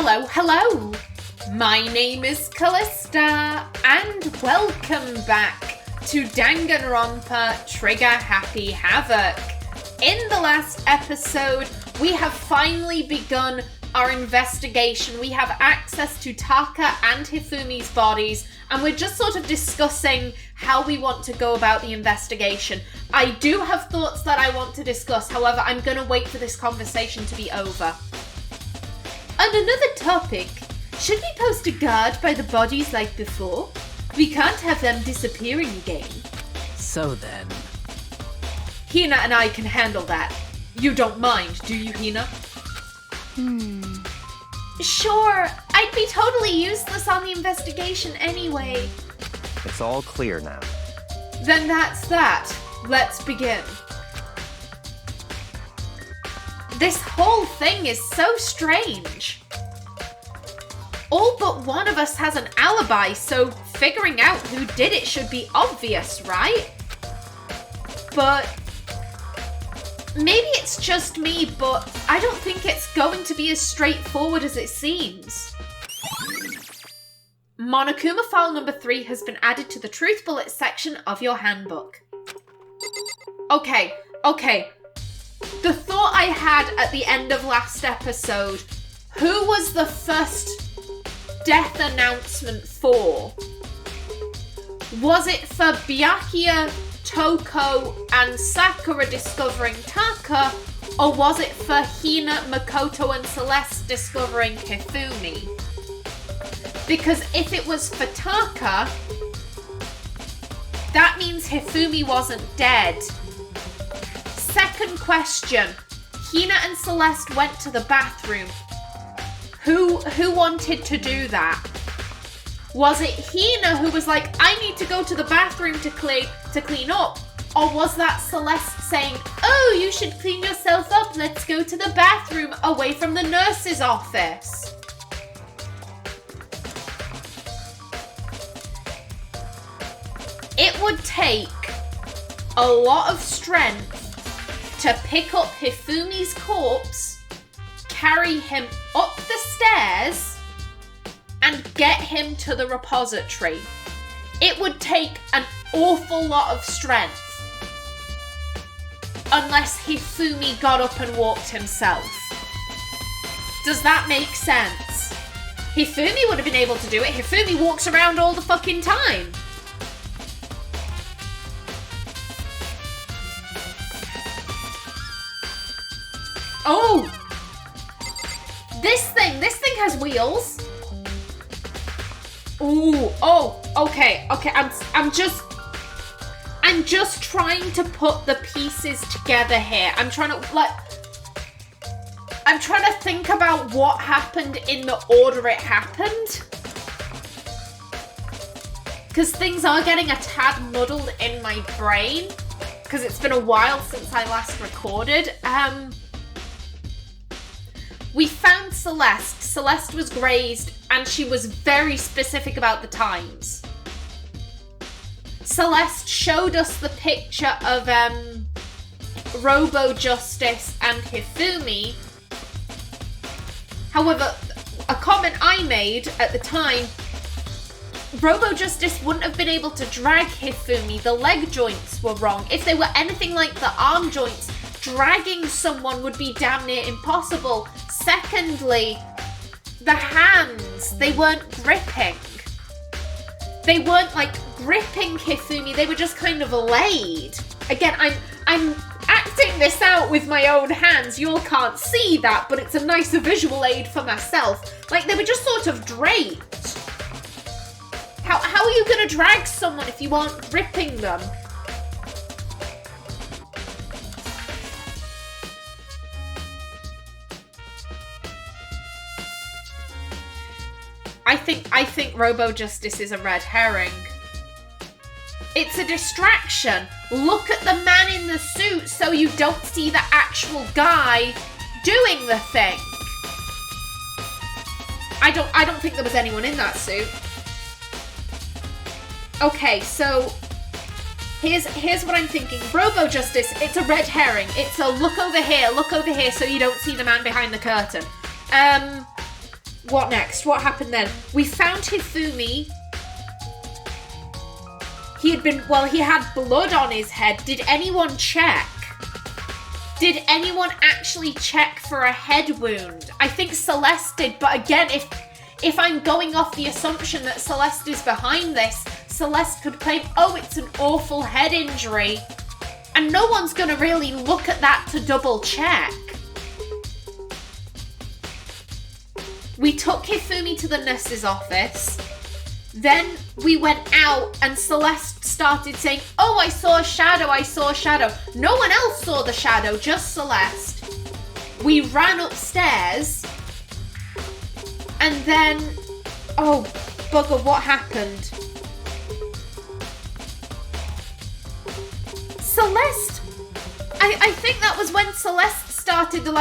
Hello! My name is Callista, and welcome back to Danganronpa Trigger Happy Havoc. In the last episode, we have finally begun our investigation. We have access to Taka and Hifumi's bodies, and we're just sort of discussing how we want to go about the investigation. I do have thoughts that I want to discuss, however, I'm going to wait for this conversation to be over. On another topic, should we post a guard by the bodies like before? We can't have them disappearing again. So then... Hina and I can handle that. You don't mind, do you, Hina? Sure, I'd be totally useless on the investigation anyway. It's all clear now. Then that's that. Let's begin. This whole thing is so strange. All but one of us has an alibi, so figuring out who did it should be obvious, right? But maybe it's just me, but I don't think it's going to be as straightforward as it seems. Monokuma file number 3 has been added to the Truth Bullets section of your handbook. Okay. The thought I had at the end of last episode, who was the first death announcement for? Was it for Byakuya, Toko, and Sakura discovering Taka, or was it for Hina, Makoto, and Celeste discovering Hifumi? Because if it was for Taka, that means Hifumi wasn't dead. Second question, Hina and Celeste went to the bathroom. Who wanted to do that? Was it Hina who was like, I need to go to the bathroom to clean up? Or was that Celeste saying, oh, you should clean yourself up, let's go to the bathroom away from the nurse's office? It would take a lot of strength to pick up Hifumi's corpse, carry him up the stairs, and get him to the repository. It would take an awful lot of strength. Unless Hifumi got up and walked himself. Does that make sense? Hifumi would have been able to do it. Hifumi walks around all the fucking time. Oh! This thing has wheels. Ooh, oh, okay, I'm just trying to put the pieces together here. I'm trying to think about what happened in the order it happened. Because things are getting a tad muddled in my brain. Because it's been a while since I last recorded. We found Celeste. Celeste was grazed, and she was very specific about the times. Celeste showed us the picture of Robo Justice and Hifumi. However, a comment I made at the time, Robo Justice wouldn't have been able to drag Hifumi. The leg joints were wrong. If they were anything like the arm joints, dragging someone would be damn near impossible. Secondly, the hands, they weren't gripping. They weren't like gripping Hifumi, they were just kind of laid. Again, I'm acting this out with my own hands. You all can't see that, but it's a nicer visual aid for myself. Like, they were just sort of draped. How are you gonna drag someone if you aren't gripping them? I think Robo Justice is a red herring. It's a distraction. Look at the man in the suit so you don't see the actual guy doing the thing. I don't think there was anyone in that suit. Okay, so here's what I'm thinking. Robo Justice, it's a red herring. It's a look over here so you don't see the man behind the curtain. What next? What happened then? We found Hifumi. He had blood on his head. Did anyone check? Did anyone actually check for a head wound? I think Celeste did, but again, if I'm going off the assumption that Celeste is behind this, Celeste could claim, oh, it's an awful head injury. And no one's gonna really look at that to double check. We took Hifumi to the nurse's office. Then we went out and Celeste started saying, oh, I saw a shadow, I saw a shadow. No one else saw the shadow, just Celeste. We ran upstairs. And then, oh, bugger, what happened? Celeste, I think that was when Celeste started to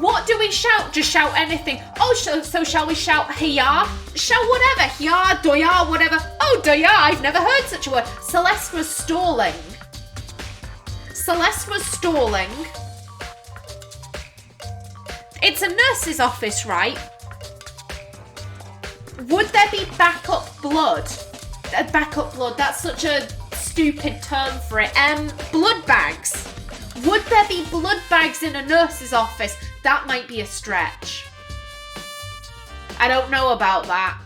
what do we shout? Just shout anything. Oh, so shall we shout Hiya? Shout whatever. Hiya, Doya, whatever. Oh, Doya, I've never heard such a word. Celeste was stalling. It's a nurse's office, right? Would there be backup blood? Backup blood, that's such a stupid term for it. Blood bags. Would there be blood bags in a nurse's office? That might be a stretch. I don't know about that.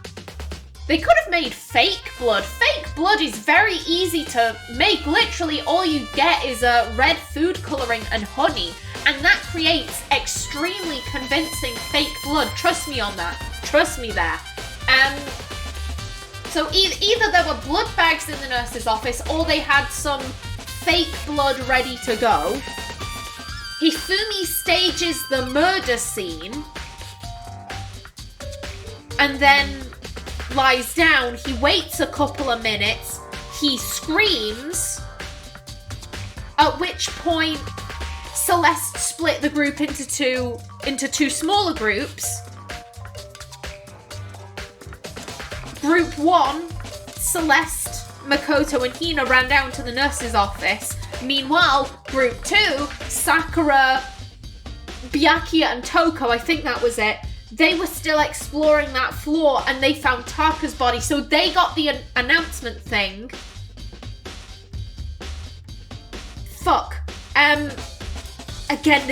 They could have made fake blood. Fake blood is very easy to make. Literally, all you get is a red food colouring and honey. And that creates extremely convincing fake blood. Trust me on that. Trust me there. So either there were blood bags in the nurse's office or they had some fake blood ready to go. Hifumi stages the murder scene and then lies down. He waits a couple of minutes. He screams, at which point Celeste split the group into two smaller groups. Group 1, Celeste, Makoto and Hina ran down to the nurse's office. Meanwhile, Group 2, Sakura, Byakuya and Toko, I think that was it, they were still exploring that floor and they found Taka's body, so they got the announcement thing. Fuck. Again,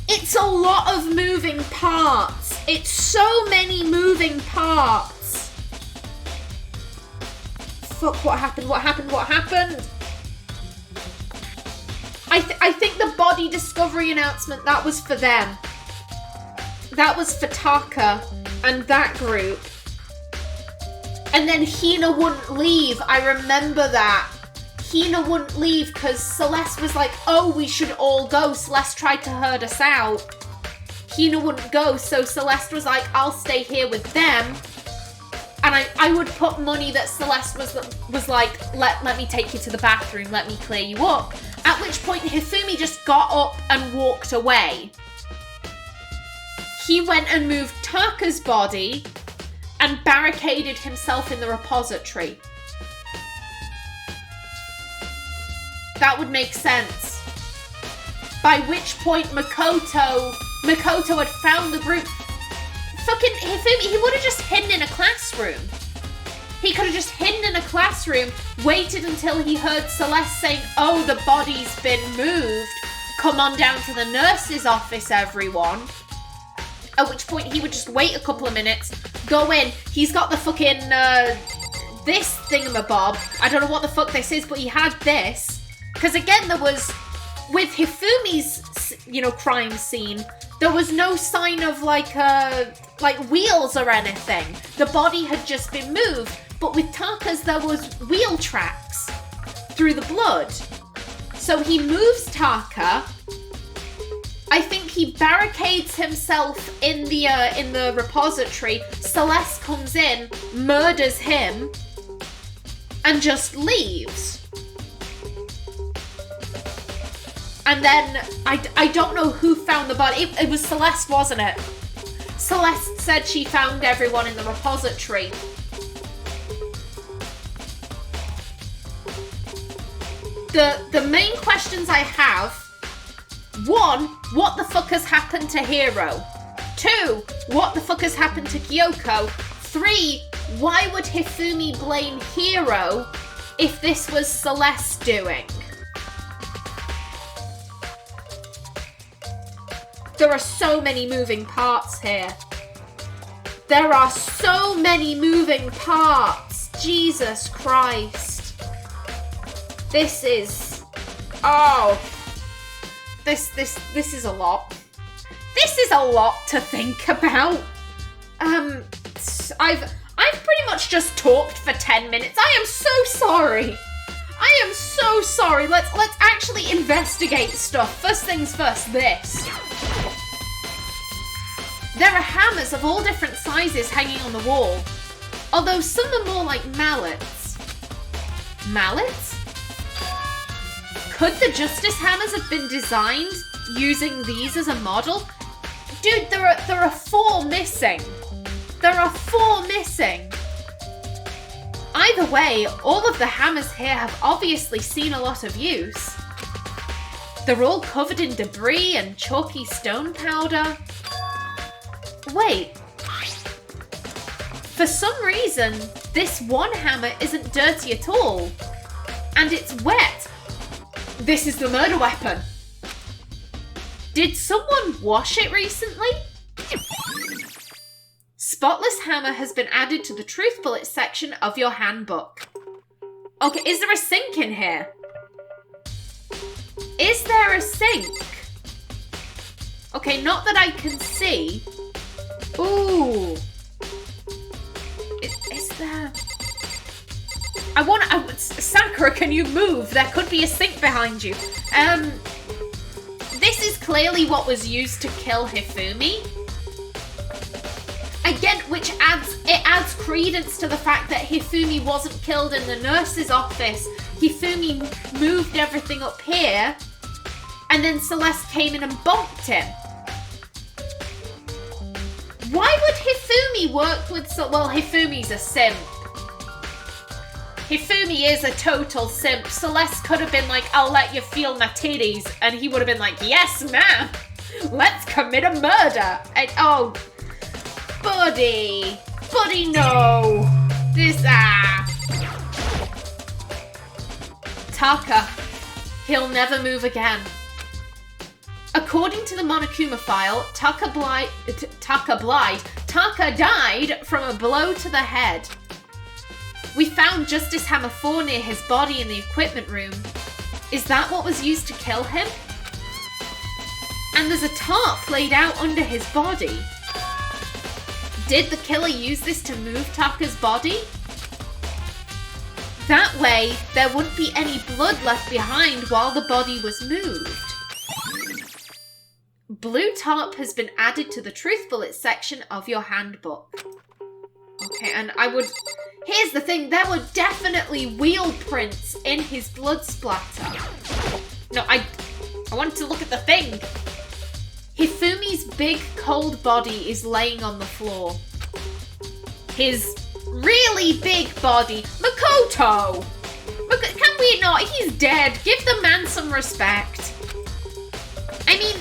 it's a lot of moving parts. It's so many moving parts. Fuck, what happened? I think the body discovery announcement, that was for them. That was for Taka and that group. And then Hina wouldn't leave. I remember that. Hina wouldn't leave because Celeste was like, oh, we should all go. Celeste tried to herd us out. Hina wouldn't go, so Celeste was like, I'll stay here with them. And I would put money that Celeste was like, let me take you to the bathroom, let me clear you up. At which point Hifumi just got up and walked away. He went and moved Taka's body and barricaded himself in the repository. That would make sense. By which point Makoto had found the group. Fucking Hifumi, he would have just hidden in a classroom. He could have just hidden in a classroom, waited until he heard Celeste saying, oh, the body's been moved. Come on down to the nurse's office, everyone. At which point he would just wait a couple of minutes, go in. He's got the fucking, this thingamabob. I don't know what the fuck this is, but he had this. Because again, there was, with Hifumi's, crime scene, there was no sign of like wheels or anything. The body had just been moved. But with Taka's, there was wheel tracks through the blood. So he moves Taka. I think he barricades himself in the repository. Celeste comes in, murders him, and just leaves. And then, I don't know who found the body. It was Celeste, wasn't it? Celeste said she found everyone in the repository. The main questions I have: 1, what the fuck has happened to Hiro? 2, what the fuck has happened to Kyoko? 3, why would Hifumi blame Hiro if this was Celeste doing? There are so many moving parts here. There are so many moving parts. Jesus Christ. This is... Oh. This is a lot. This is a lot to think about. I've pretty much just talked for 10 minutes. I am so sorry. I am so sorry. Let's actually investigate stuff. First things first, this. There are hammers of all different sizes hanging on the wall, although some are more like mallets. Mallets? Could the Justice Hammers have been designed using these as a model? Dude, there are 4 missing. There are 4 missing. Either way, all of the hammers here have obviously seen a lot of use. They're all covered in debris and chalky stone powder. Wait. For some reason, this one hammer isn't dirty at all. And it's wet. This is the murder weapon. Did someone wash it recently? Spotless hammer has been added to the truth bullet section of your handbook. Okay, is there a sink in here? Is there a sink? Okay, not that I can see. Ooh. Is there... Sakura, can you move? There could be a sink behind you. This is clearly what was used to kill Hifumi. Again, which adds credence to the fact that Hifumi wasn't killed in the nurse's office. Hifumi moved everything up here, and then Celeste came in and bumped him. Why would Hifumi work with... Well, Hifumi's a simp. Hifumi is a total simp. Celeste could have been like, I'll let you feel my titties. And he would have been like, yes, ma'am. Let's commit a murder. And, oh, buddy. Buddy, no. Taka. He'll never move again. According to the Monokuma file, Taka died from a blow to the head. We found Justice Hammer 4 near his body in the equipment room. Is that what was used to kill him? And there's a tarp laid out under his body. Did the killer use this to move Taka's body? That way, there wouldn't be any blood left behind while the body was moved. Blue tarp has been added to the truth bullet section of your handbook. Okay, and here's the thing, there were definitely wheel prints in his blood splatter. No, I wanted to look at the thing. Hifumi's big, cold body is laying on the floor. His really big body... Makoto! Can we not? He's dead. Give the man some respect. I mean,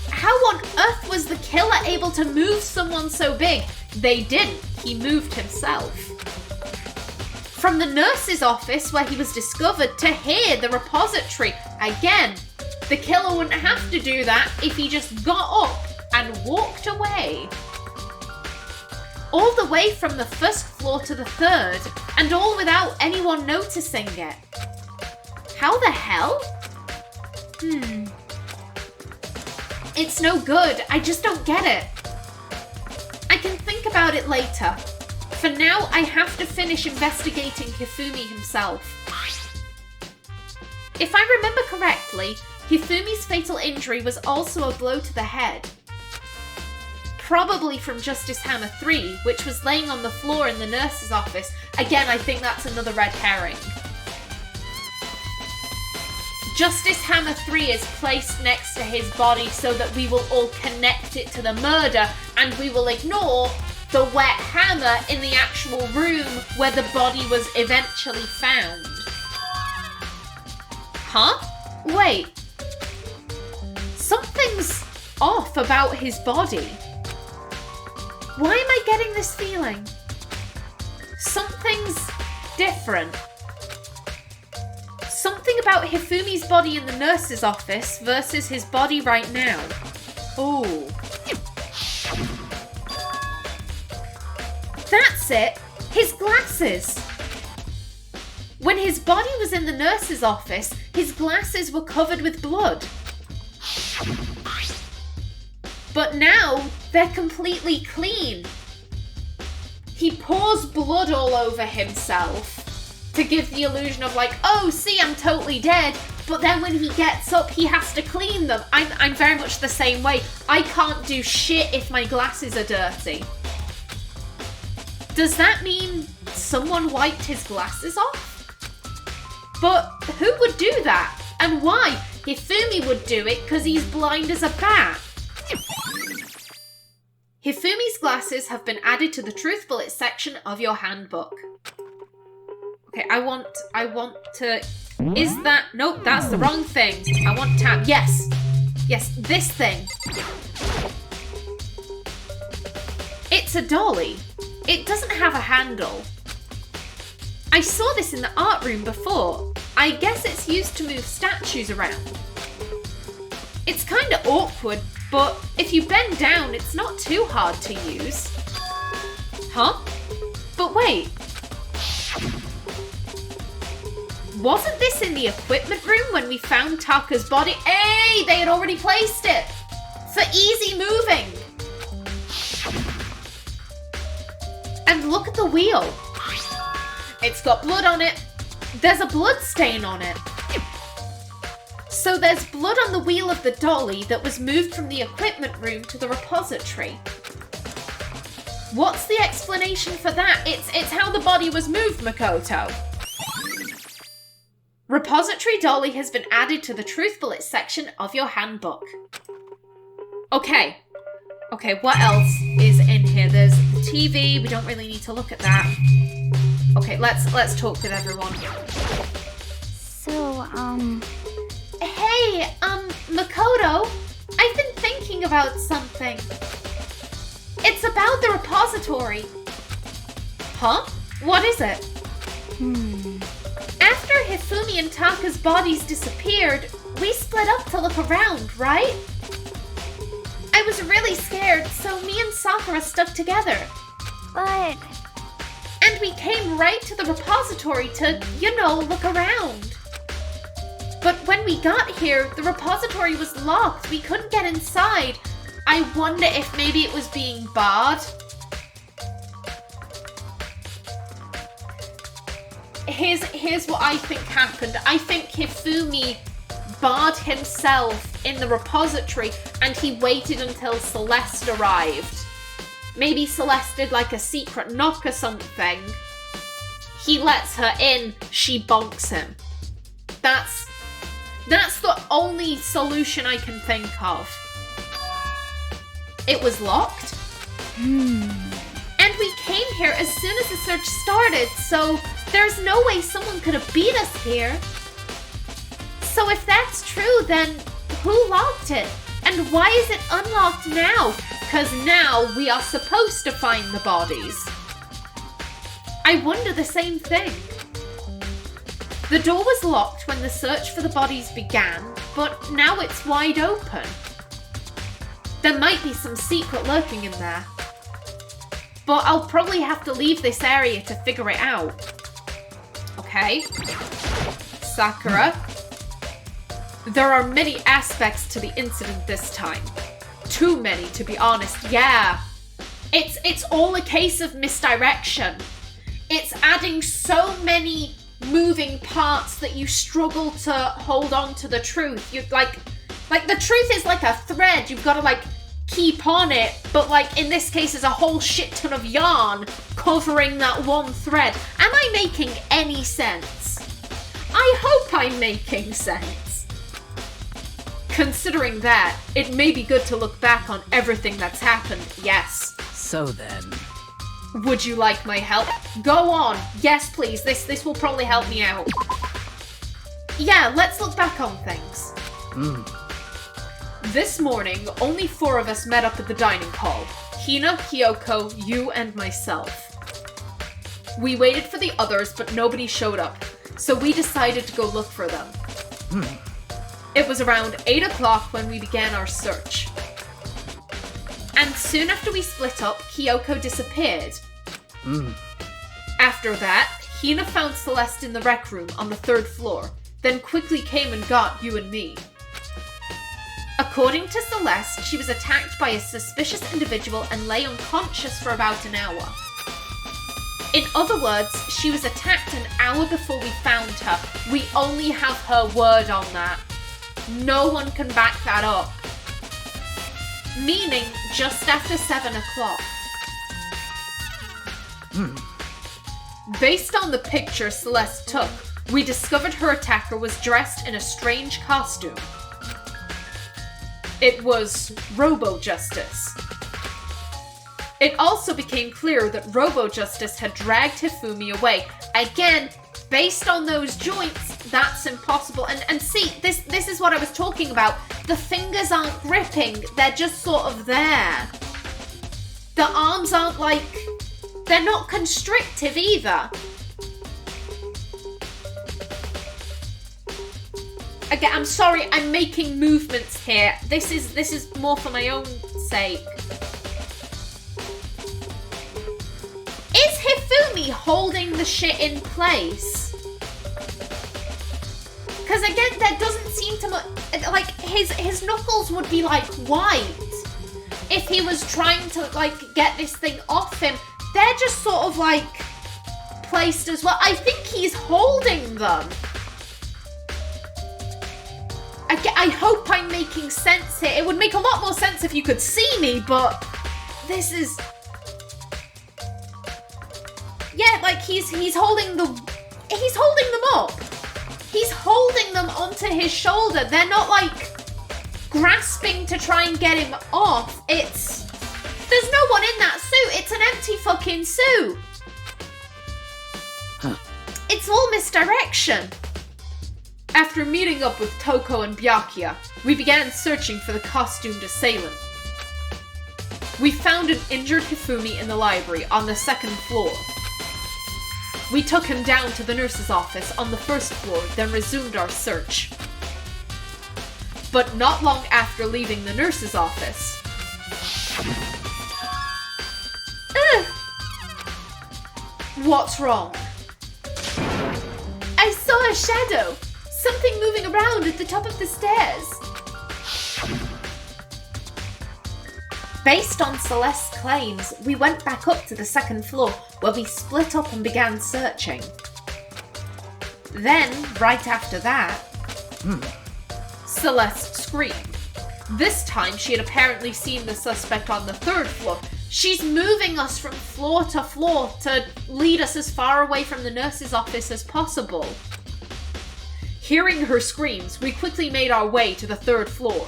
how on earth was the killer able to move someone so big? They didn't. He moved himself. From the nurse's office where he was discovered to here, the repository. Again, the killer wouldn't have to do that if he just got up and walked away. All the way from the first floor to the 3rd, and all without anyone noticing it. How the hell? It's no good. I just don't get it. I can think about it later. For now, I have to finish investigating Hifumi himself. If I remember correctly, Hifumi's fatal injury was also a blow to the head. Probably from Justice Hammer 3, which was laying on the floor in the nurse's office. Again, I think that's another red herring. Justice Hammer 3 is placed next to his body so that we will all connect it to the murder, and we will ignore the wet hammer in the actual room where the body was eventually found. Huh? Wait. Something's off about his body. Why am I getting this feeling? Something's different. Something about Hifumi's body in the nurse's office versus his body right now. Ooh. That's it! His glasses! When his body was in the nurse's office, his glasses were covered with blood. But now, they're completely clean. He pours blood all over himself to give the illusion of like, oh, see, I'm totally dead. But then when he gets up, he has to clean them. I'm very much the same way. I can't do shit if my glasses are dirty. Does that mean someone wiped his glasses off? But who would do that? And why? Hifumi would do it because he's blind as a bat. Hifumi's glasses have been added to the Truth Bullets section of your handbook. Okay, I want to... Is that... Nope, that's the wrong thing. I want tab. Yes. Yes, this thing. It's a dolly. It doesn't have a handle. I saw this in the art room before. I guess it's used to move statues around. It's kind of awkward, but if you bend down, it's not too hard to use. Huh? But wait. Wasn't this in the equipment room when we found Taka's body? Hey, they had already placed it! For easy moving! And look at the wheel. It's got blood on it. There's a blood stain on it. So there's blood on the wheel of the dolly that was moved from the equipment room to the repository. What's the explanation for that? It's how the body was moved, Makoto. Repository dolly has been added to the Truth Bullets section of your handbook. Okay, what else is in here? There's the TV, we don't really need to look at that. Okay, let's talk with everyone. So, Hey, Makoto, I've been thinking about something. It's about the repository. Huh? What is it? After Hifumi and Taka's bodies disappeared, we split up to look around, right? I was really scared, so me and Sakura stuck together. but... And we came right to the repository to, look around. But when we got here, the repository was locked. We couldn't get inside. I wonder if maybe it was being barred. Here's what I think happened. I think Hifumi barred himself in the repository and he waited until Celeste arrived. Maybe Celeste did like a secret knock or something. He lets her in, she bonks him. That's the only solution I can think of. It was locked? And we came here as soon as the search started, so there's no way someone could have beat us here. So if that's true, then who locked it? And why is it unlocked now? Because now we are supposed to find the bodies. I wonder the same thing. The door was locked when the search for the bodies began, but now it's wide open. There might be some secret lurking in there. But I'll probably have to leave this area to figure it out. Okay. Sakura. There are many aspects to the incident this time. Too many, to be honest. Yeah. It's all a case of misdirection. It's adding so many moving parts that you struggle to hold on to the truth. You like the truth is like a thread. You've got to keep on it, but in this case there's a whole shit ton of yarn covering that one thread. Am I making any sense? I hope I'm making sense. Considering that, it may be good to look back on everything that's happened, yes. So then... Would you like my help? Go on. Yes, please. This will probably help me out. Yeah, let's look back on things. This morning, only 4 of us met up at the dining hall. Hina, Kyoko, you, and myself. We waited for the others, but nobody showed up, so we decided to go look for them. It was around 8 o'clock when we began our search. And soon after we split up, Kyoko disappeared. After that, Hina found Celeste in the rec room on the 3rd floor, then quickly came and got you and me. According to Celeste, she was attacked by a suspicious individual and lay unconscious for about an hour. In other words, she was attacked an hour before we found her. We only have her word on that. No one can back that up. Meaning, just after 7 o'clock. Based on the picture Celeste took, we discovered her attacker was dressed in a strange costume. It was Robo-Justice. It also became clear that Robo-Justice had dragged Hifumi away. Again, based on those joints, that's impossible. And see, this is what I was talking about. The fingers aren't gripping, they're just sort of there. The arms aren't they're not constrictive either. Again, I'm sorry, I'm making movements here. This is more for my own sake. Is Hifumi holding the shit in place? Because again, there doesn't seem to his knuckles would be white if he was trying to get this thing off him. They're just sort of placed as well. I think he's holding them. I hope I'm making sense here. It would make a lot more sense if you could see me, but this is... Yeah, he's holding them up. He's holding them onto his shoulder. They're not grasping to try and get him off. There's no one in that suit. It's an empty fucking suit. It's all misdirection. After meeting up with Toko and Byakuya, we began searching for the costumed assailant. We found an injured Hifumi in the library on the 2nd floor. We took him down to the nurse's office on the 1st floor, then resumed our search. But not long after leaving the nurse's office... What's wrong? I saw a shadow! Something moving around at the top of the stairs. Based on Celeste's claims, we went back up to the 2nd floor where we split up and began searching. Then, right after that, Celeste screamed. This time she had apparently seen the suspect on the 3rd floor. She's moving us from floor to lead us as far away from the nurse's office as possible. Hearing her screams, we quickly made our way to the 3rd floor.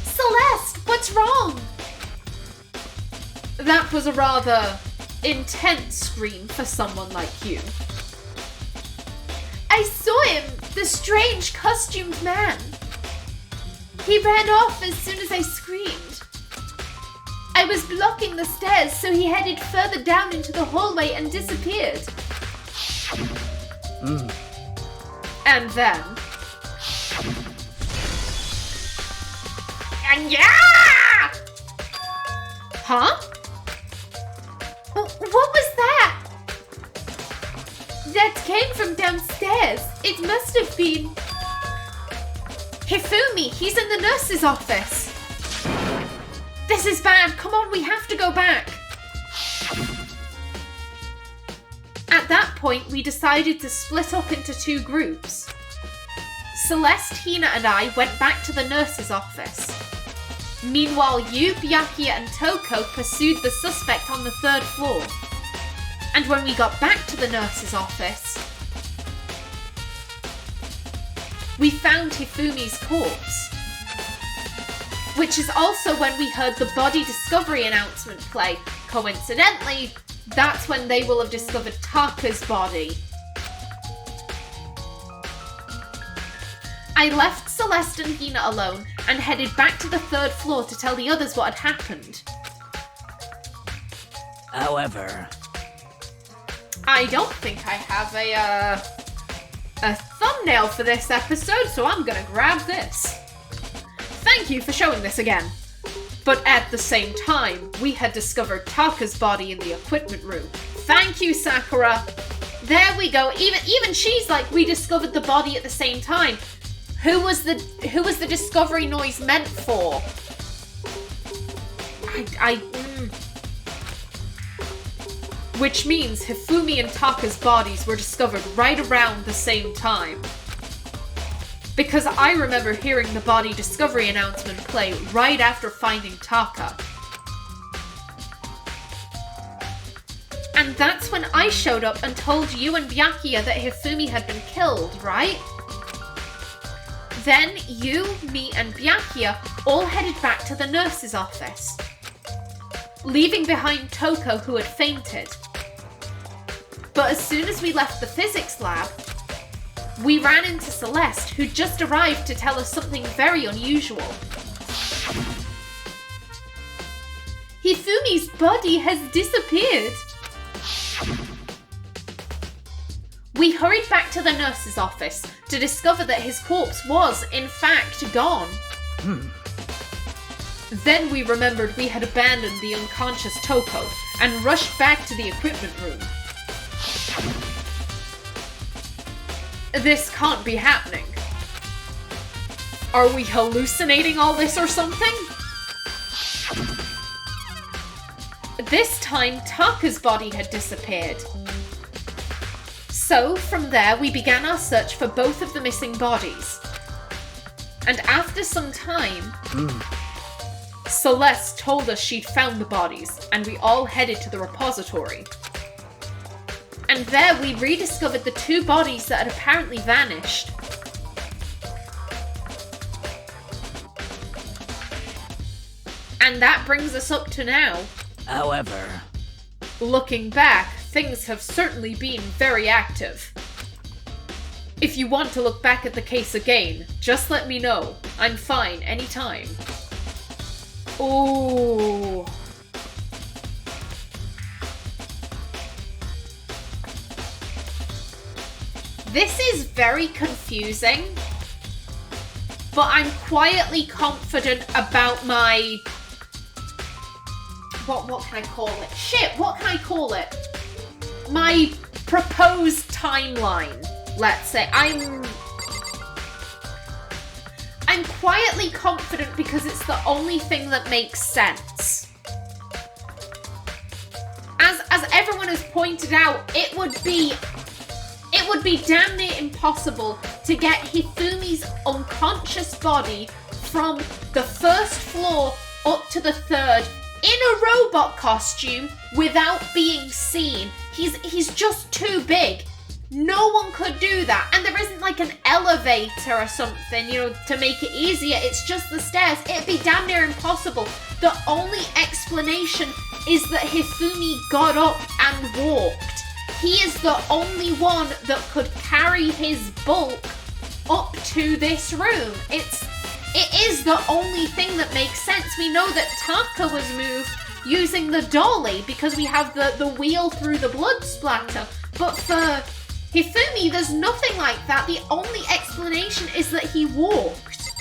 Celeste, what's wrong? That was a rather intense scream for someone like you. I saw him, the strange costumed man. He ran off as soon as I screamed. I was blocking the stairs, so he headed further down into the hallway and disappeared. And then... And yeah! Huh? What was that? That came from downstairs. It must have been... Hifumi, he's in the nurse's office. This is bad. Come on, we have to go back. At that point, we decided to split up into 2 groups. Celeste, Hina, and I went back to the nurse's office. Meanwhile, you, Byakuya, and Toko pursued the suspect on the 3rd floor. And when we got back to the nurse's office, we found Hifumi's corpse. Which is also when we heard the body discovery announcement play. Coincidentally, that's when they will have discovered Taka's body. I left Celeste and Hina alone and headed back to the 3rd floor to tell the others what had happened. However, I don't think I have a thumbnail for this episode, so I'm gonna grab this. Thank you for showing this again. But at the same time, we had discovered Taka's body in the equipment room. Thank you, Sakura. There we go. Even she's like, we discovered the body at the same time. Who was the discovery noise meant for? Which means Hifumi and Taka's bodies were discovered right around the same time. Because I remember hearing the body discovery announcement play right after finding Taka. And that's when I showed up and told you and Byakuya that Hifumi had been killed, right? Then you, me, and Byakuya all headed back to the nurse's office, leaving behind Toko, who had fainted. But as soon as we left the physics lab, we ran into Celeste, who just arrived to tell us something very unusual. Hifumi's body has disappeared. We hurried back to the nurse's office to discover that his corpse was, in fact, gone. Then we remembered we had abandoned the unconscious Toko and rushed back to the equipment room. This can't be happening. Are we hallucinating all this or something? This time, Taka's body had disappeared. So, from there, we began our search for both of the missing bodies. And after some time, Celeste told us she'd found the bodies, and we all headed to the repository. And there we rediscovered the 2 bodies that had apparently vanished. And that brings us up to now. however, Looking back, things have certainly been very active. If you want to look back at the case again, just let me know. I'm fine anytime. Ooh. This is very confusing, but I'm quietly confident about my... What can I call it? Shit, what can I call it? My proposed timeline, let's say. I'm quietly confident because it's the only thing that makes sense. As everyone has pointed out, it would be damn near impossible to get Hifumi's unconscious body from the 1st floor up to the 3rd in a robot costume without being seen. He's just too big. No one could do that. And there isn't like an elevator or something, to make it easier. It's just the stairs. It'd be damn near impossible. The only explanation is that Hifumi got up and walked. He is the only one that could carry his bulk up to this room. It is the only thing that makes sense. We know that Taka was moved using the dolly because we have the wheel through the blood splatter. But for Hifumi, there's nothing like that. The only explanation is that he walked.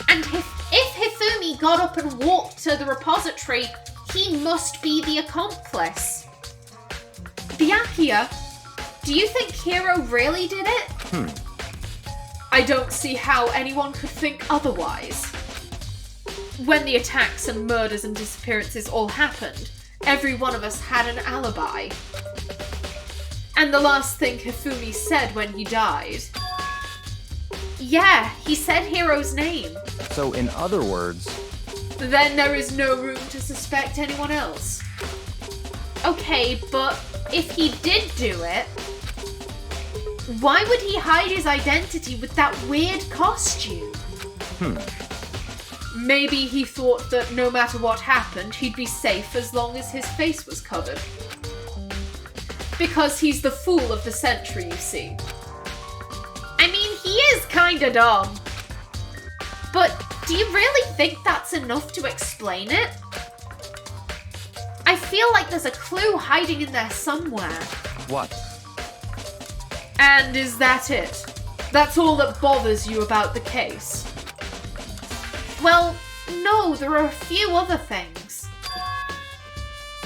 And if Hifumi got up and walked to the repository, he must be the accomplice. Byakuya, do you think Hiro really did it? I don't see how anyone could think otherwise. When the attacks and murders and disappearances all happened, every one of us had an alibi. And the last thing Hifumi said when he died. Yeah, he said Hiro's name. So, in other words... Then there is no room to suspect anyone else. Okay, but if he did do it, why would he hide his identity with that weird costume? Maybe he thought that no matter what happened, he'd be safe as long as his face was covered. Because he's the fool of the century, you see. I mean, he is kinda dumb. But do you really think that's enough to explain it? I feel like there's a clue hiding in there somewhere. What? And is that it? That's all that bothers you about the case? Well, no, there are a few other things.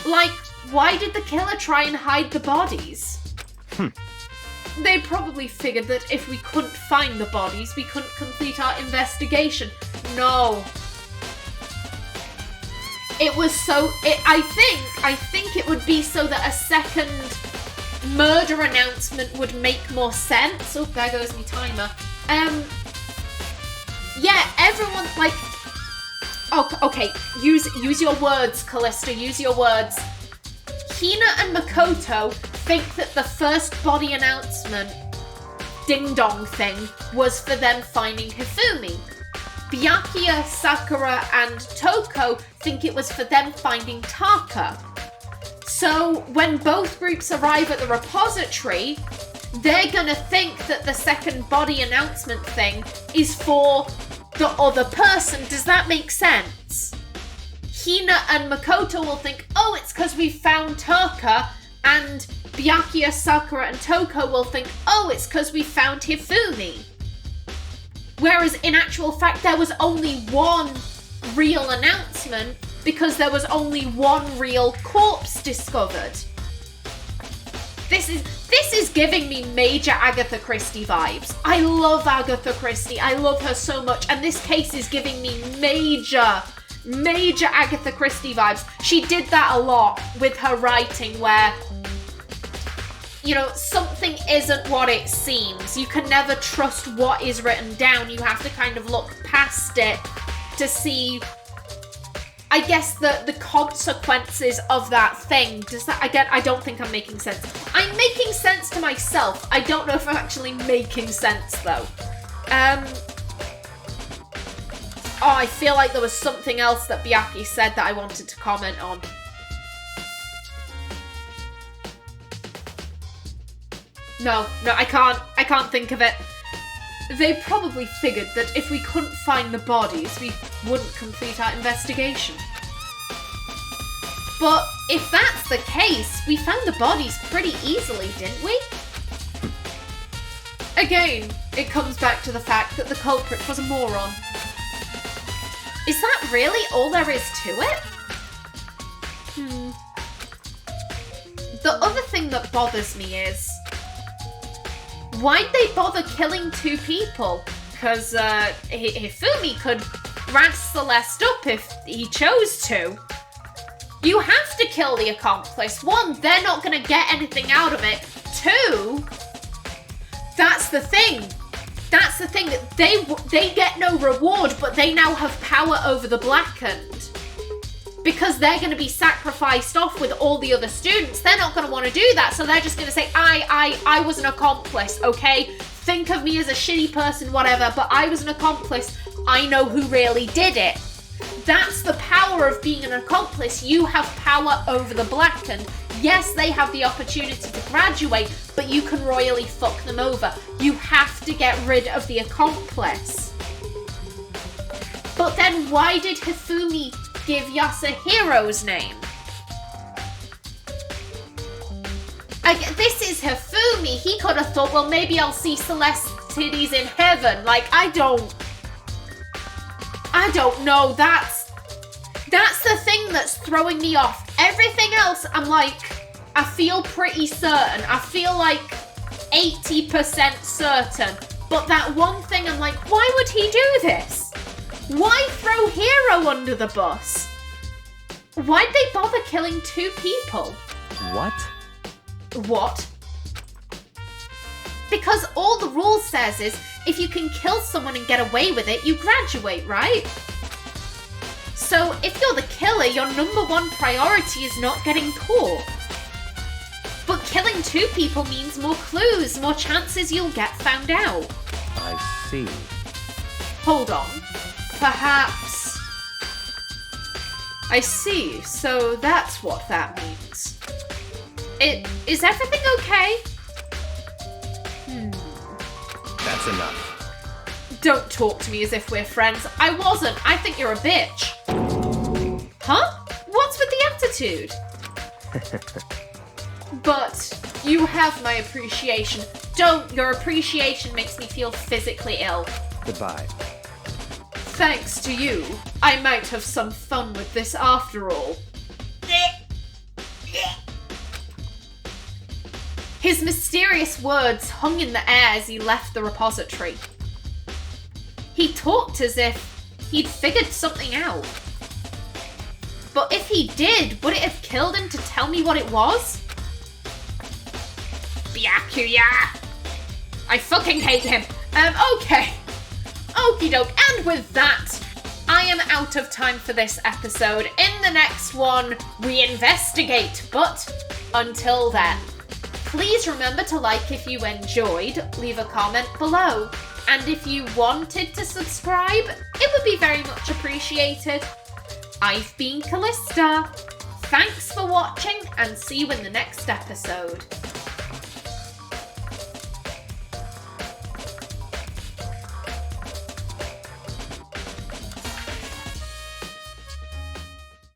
Like, why did the killer try and hide the bodies? They probably figured that if we couldn't find the bodies, we couldn't complete our investigation. No. It was so... I think it would be so that a second murder announcement would make more sense. Oh, there goes my timer. Yeah, everyone, like... Oh, okay, use your words, Callista, use your words. Hina and Makoto think that the first body announcement ding-dong thing was for them finding Hifumi. Byakuya, Sakura, and Toko think it was for them finding Taka. So when both groups arrive at the repository, they're gonna think that the second body announcement thing is for the other person. Does that make sense? Hina and Makoto will think, oh, it's because we found Taka, and Byakuya, Sakura, and Toko will think, oh, it's because we found Hifumi. Whereas in actual fact, there was only one real announcement because there was only one real corpse discovered. This is giving me major Agatha Christie vibes. I love Agatha Christie. I love her so much. And this case is giving me major Agatha Christie vibes. She did that a lot with her writing where, you know, something isn't what it seems. You can never trust what is written down. You have to kind of look past it to see, I guess, the consequences of that thing. Does that, again, I don't think I'm making sense. I'm making sense to myself. I don't know if I'm actually making sense, though. Oh, I feel like there was something else that Byakuya said that I wanted to comment on. No, I can't think of it. They probably figured that if we couldn't find the bodies, we wouldn't complete our investigation. But if that's the case, we found the bodies pretty easily, didn't we? Again, it comes back to the fact that the culprit was a moron. Is that really all there is to it? The other thing that bothers me is, why'd they bother killing two people? Because Hifumi could ras Celeste up if he chose to. You have to kill the accomplice. One, they're not going to get anything out of it. Two, that's the thing. That's the thing, that they get no reward, but they now have power over the Blackened. Because they're going to be sacrificed off with all the other students. They're not going to want to do that, so they're just going to say, I was an accomplice, okay? Think of me as a shitty person, whatever, but I was an accomplice. I know who really did it. That's the power of being an accomplice. You have power over the Blackened. Yes, they have the opportunity to graduate, but you can royally fuck them over. You have to get rid of the accomplice. But then why did Hifumi give Yasuhiro's name? This is Hifumi. He could have thought, well, maybe I'll see Celeste's titties in heaven. Like, I don't know. That's the thing that's throwing me off. Everything else, I'm like, I feel pretty certain. I feel like 80% certain. But that one thing, I'm like, why would he do this? Why throw Hiro under the bus? Why'd they bother killing two people? What? Because all the rule says is, if you can kill someone and get away with it, you graduate, right? So if you're the killer, your number one priority is not getting caught. But killing two people means more clues, more chances you'll get found out. I see. Hold on. Perhaps... I see, so that's what that means. Is everything okay? That's enough. Don't talk to me as if we're friends. I wasn't. I think you're a bitch. Huh? What's with the attitude? But you have my appreciation. Don't. Your appreciation makes me feel physically ill. Goodbye. Thanks to you, I might have some fun with this after all. His mysterious words hung in the air as he left the repository. He talked as if he'd figured something out. But if he did, would it have killed him to tell me what it was? Byakuya! I fucking hate him. Okay. Okie doke. And with that, I am out of time for this episode. In the next one, we investigate. But until then, please remember to like if you enjoyed, leave a comment below. And if you wanted to subscribe, it would be very much appreciated. I've been Callista. Thanks for watching and see you in the next episode.